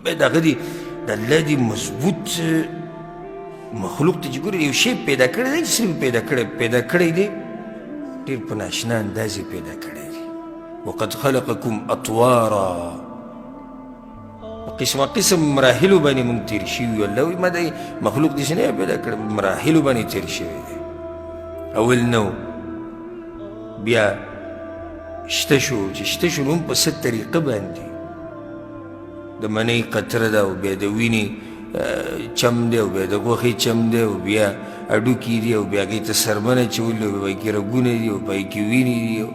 بیا د هغه د الله دې مضبوط مخلوق ته چې ګورې یو شی پیدا کړی دی چې صرف پیدا کړی دی ډېر په ناشنا انداز یې پیدا کړی دی وقد خلقکم اطوارا قسم قسم مراحلو باندې مونږ تېر شوي یو الله وایي ما دا مخلوق داسې نه پیدا کړی مراحلو باندې تېر شوی دی اول نو بیا شته شو چې شته شو نو هم په څه طریقه باندې د منۍ قطره ده او بیا د وینې چم دی او بیا د غوښې چم دی او بیا هډوکي دي او بیا هغې ته سرمنه اچولي او پای کې رګونه دي او پای کې وینې دي او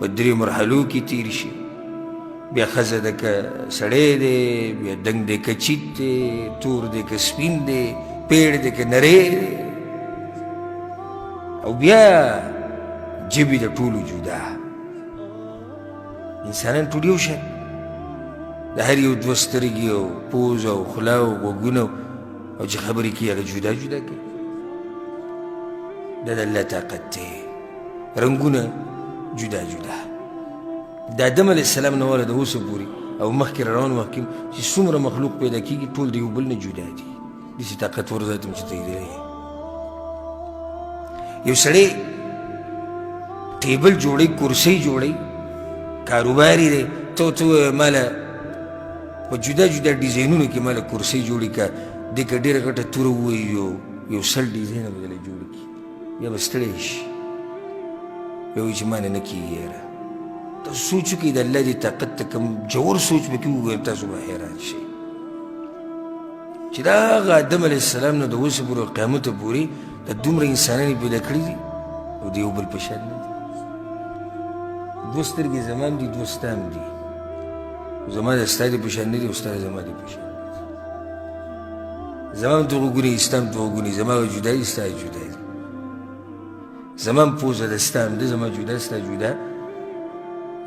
په 3 مرحلو کې تېر شي بیا ښځه ده که سړی دی بیا دنګ دی که چیت دی تور دی که سپین دی پیړ دی که نری دی او بیا ژبې د ټولو جدا انسانان ټول یو شی د هر یو 2 سترګې او پوز او خوله او غوږونه او چې خبرې کوي هغه جدا جدا کوي دا د الله طاقت دی رنګونه جدا جدا د آدم علیه السلام نه واله د اوسه پورې او مخکې را روان وخت کې چې څومره مخلوق پیدا کېږي ټول د یو بل نه جدا دي داسې طاقتور ذات یم چې ته یې یو سړی ټیبل جوړوي کرسۍ جوړوي کاروباري دی ته ماله په جدا جدا ډیزاینونو کې ماله کرسۍ جوړي که دې که ډېره غټه توره ووایي یو 100 ډیزاینه به دله جوړ کړي بیا به ستړی شي بیا وایي چې ما نه کېږي یاره تاسو سوچ وکړئ د الله دې طاقت ته کوم جوور سوچ به کې وګورئ تاسو به حیران شئ چې دا هغه آدم علیه السلام نه د اوسه پورې قیامته پورې د دومره انسانان یې پیدا کړي دي او د یو بل په شان نه دي 2 سترګې زما هم دي 2 ستا هم دي زما د ستا دې په شان نه دي او ستا د زما دې په شان نه دي زما هم 2 غوږونه دي ستا هم 2 غوږونه دي زما جدا دي ستا جدا دي زما هم پوزه ده ستا هم ده زما جدا ستا جدا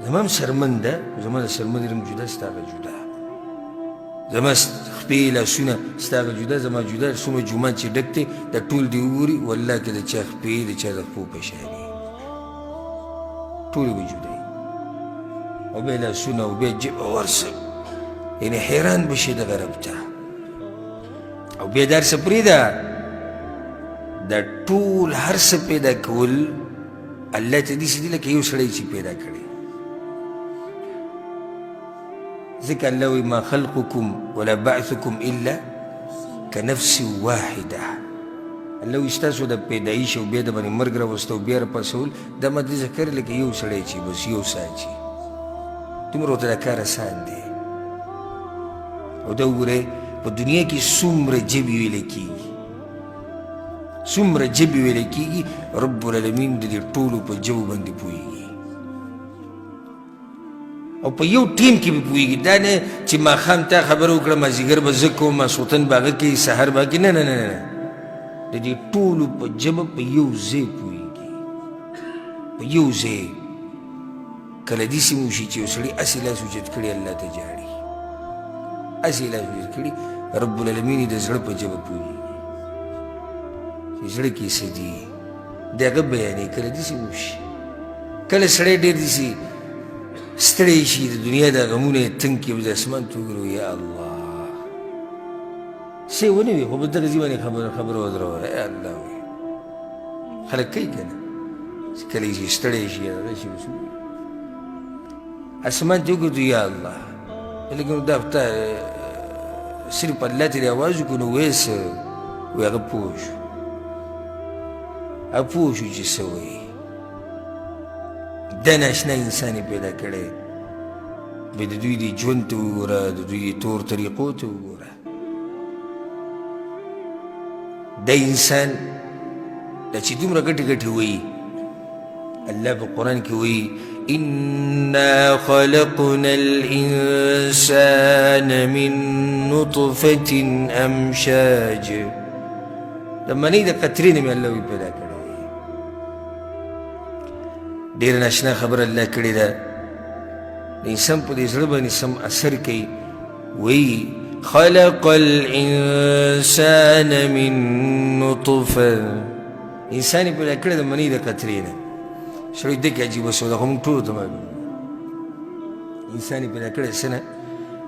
زما هم سرمن ده زما د سرمن رنګ جدا ستا هغه جدا زما خپې لاسونه ستا هغه جدا زما جدا څومره جومات چې ډک دی دا ټول دې وګوري والله که د چا خپې د چا د خپو په شان وي ټول به جدا او بیا لاسونه او بیا جبه ورسه یعنې حیران به شي دغه رب ته او بیا دا هر څه پرېږده دا ټول هر څه پیدا کول الله ته داسې دي لکه یو سړی چې پیدا کړی ځکه الله وایي ما خلقکم ولا بعثکم الا کنفس واحده الله وایي ستاسو د پیدایش او بیا د باندې مرګ راوسته او بیا راپاڅول دا ما دې ذکر لکه یو سړی چې بس یو ساعت چې دومره ورته دا کار اسان دی او دا وګورئ په دنیا کې څومره ژبې ویلی کېږي څومره ژبې ویلی کېږي رب العالمین د دې ټولو په ژبو باندې پوهېږي او په یو ټیم کې به پوهېږي دا نه چې ماښام تا خبره وکړه مازدیګر به زه کوم ماسخوتن به هغه کوي سهار به کوي نه نه نه نه د دې ټولو په ژبه په یو ځای پوهېږي په یو ځای کله داسې مو وشي چې یو سړي هسې لاس اوچت کړي الله ته جاړي هسې لاس اوچت کړي رب العالمین د زړه په ژبه پوهېږي چې زړه کې څه دي د هغه بیانوي کله داسې وشي کله سړی ډېر داسې ستړی شي د دنیا د غمونه یې تنګ کړي او د اسمان ته وګورو یا الله څه ونه وي خو په دغه ځای باندې خبره ودروله یا الله وایي خلک کوي که نه چې کله یې ستړی شي هغه شي اسمان ته وګورو یا الله لیکن دا تا صرف الله ته آواز وکړو نو وایي څه وایي هغه پوه شو هغه پوه شو چې څه وایي دا ناشنا انسان یې پیدا کړی بیا د دوی د ژوند ته وګوره د دوی د طور طریقو ته وګوره دا انسان دا چې دومره ګټې ګټې وایي الله په قرآن کې وایي انا خلقنا الانسان من نطفة امشاج د منۍ د قطرې نه مې الله وایي پیدا کړی ډېره ناشنا خبره الله کړې ده د انسان په دې زړه باندې سم اثر کوي وایي خلق الانسان من نطفه انسان یې پیدا کړی د منۍ د قطرې نه سړی دې کې عجیبه سودا خو موږ ټولو ته معلوم انسان یې پیدا کړی څه نه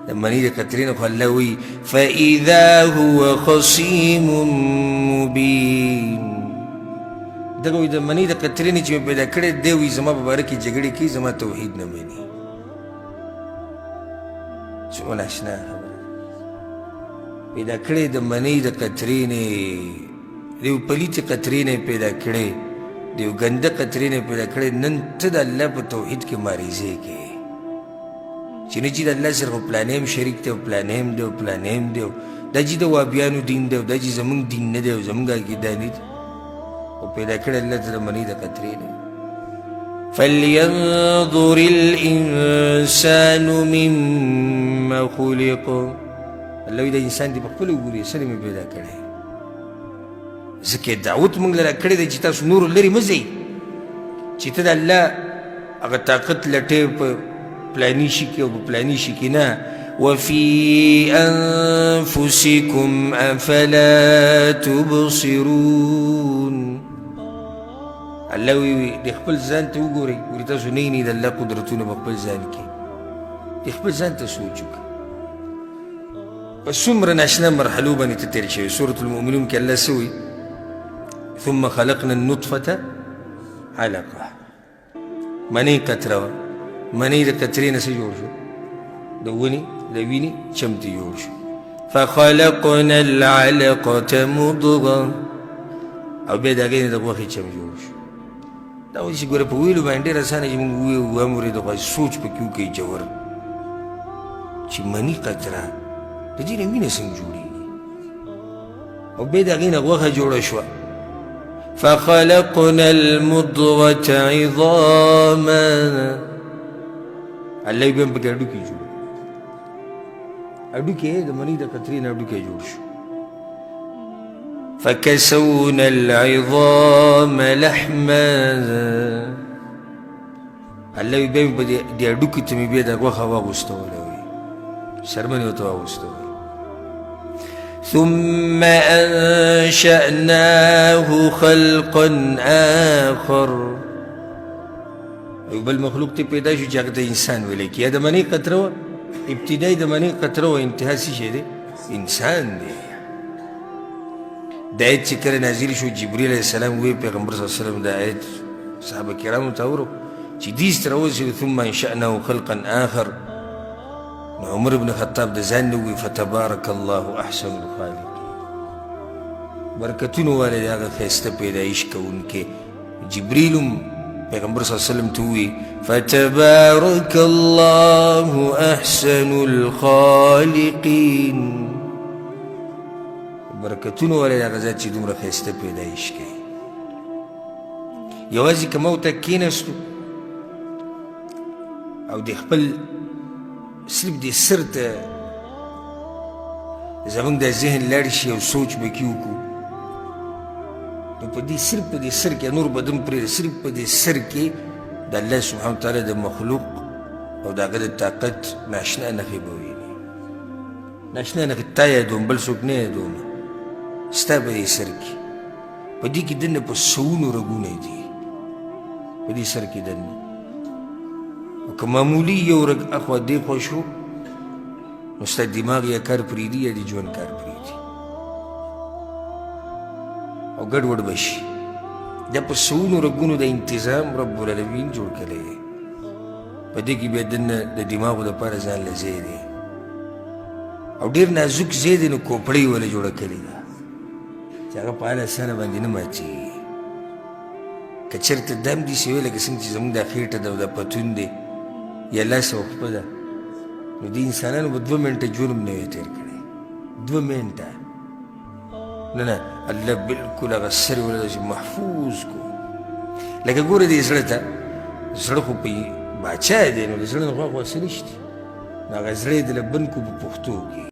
د مني د قطرې نه خو الله وایي فاذا هو خصيم مبين دغه وایي د مني د قطرې نه چې مې پیدا کړی دی وایي زما په باره کې جګړې کوي زما توحید نه مني څومره اشنا خبره پیدا کړی د مني د قطرې نه د یو پلیتې قطرې نه پیدا کړی د یو ګنده قطرې نه پیدا کړی نن ته د الله په توحید کې ماریزې کوې چې نه چې د الله سره خو پلانې هم شریک دی او پلانې هم دی او پلانې هم دی دا چې د وابیانو دین دی او دا چې زمونږ دین نه دی او زمونږ عقیده نه دی او پیدا کړی الله ته د مني د قطرې نه فلينظر الإنسان مما خلق الله وایي د انسان دې په خپله وګوري سره مې پیدا کړی ځکه دعوت موږ له راکړی دی چې تاسو نور لرې مه ځئ چې ته د الله هغه طاقت لټې په پلاني شي کې او په پلاني شي کې نه وفي أنفسكم أفلا تبصرون الله وی د خپل ځان ته وګورئ ورې تاسو نه یې د الله قدرتونه په خپل ځان کې د خپل ځان ته سوچ وکړه په څومره ناشنا مرحلو باندې ته تېر شوی سورة المؤمنون کې الله څه وایي ثم خلقنا النطفة علقة منی قطره وه منی د قطرې نه څه جوړ شو د ونې د وینې چمتې جوړ شو فخلقنا العلقة مضغة او بیا د هغې نه د غوښې چم جوړ شو دا اوس چې ګوره په ویلو باندې ډېر اسانه چې موږ ووایو واورېدو خو سوچ پکې وکړئ جوور چې مني قطره د دې نه وینه څنګه جوړېږي او بیا د هغې نه غوښه جوړه شوه فخلقنا المضغة عظاما الله بیا هم پکې هډوکي جوړ هډوکي د مني د قطرې نه هډوکی جوړ شو فكسونا العظام لحما الله بیا په دې هډوکي ته مې بیا د غوښه واغوستوله وي شرمنې ورته واغوستوله ثم أنشأناه خلقا آخر یو بل مخلوق ته پیدا شو چې هغه ته انسان ویلی کېږي د مني قطره وه ابتدایي د مني قطره وه انتها څه شی دی انسان دی دا آیت چې کله نازل شو جبریل علیه السلام وی پیغمبر صلی الله علیه وسلم دا آیت صحابه کرامو ته اورو چې دیس ته راورسېدو ثم انشأناه خلقا آخر نو عمر بن خطاب د ځان نه ووی فتبارک الله احسن الخالقین برکتونو والی د هغه ښایسته پیدایش کوونکې جبریل هم پیغمبر صلی الله علیه وسلم ته ووی فتبارک الله احسن الخالقین برکتونو والی د هغه ذات چې دومره ښایسته پیدایش کوي یوازې که موته کېناستو او د خپل صرف دې سر ته زمونږ د ذهن لاړ شي او سوچ به کې وکړو نو په دې صرف په دې سر کې نور بدن پرېږده صرف په دې سر کې د الله سبحانه وتعالی د مخلوق او د هغه د طاقت ناشنا نښې به ویني ناشنا نښې تا یادوم بل څوک نه یادوم ستا په دې سر کې په دې کې دننه په سوونو رګونه دي په دې سر کې دننه او که معمولي یو رګ اخوا دېخوا شو نو ستا دماغ یا کار پرېږدي یا د ژوند کار پرېږدي او ګډوډ به شي دا په سوونو رګونو د انتظام رب العالمین جوړ کړی دی په دې کې بیا دننه د دماغو دپاره ځان له ځای دی او ډېر نازک ځای دی نو کوپړۍ یې وله جوړه کړې ده چې هغه په هله اسانه باندې نه ماتېږي که چېرته دم داسې وی لکه څنګه چې زموږ دا خېټه ده او دا پتون دی یا لاس او خپه ده نو دې انسانانو به 2 منټه ژوند هم نه وی تېر کړی 2 منټه نه نه الله بلکل هغه سر یې وله داسې محفوظ کو لکه ګوره دې زړه ته زړه خو په باچا دی نو د زړه نه خوا خو هسې نشته نو هغه زړه یې دله بند کو په پښتو کې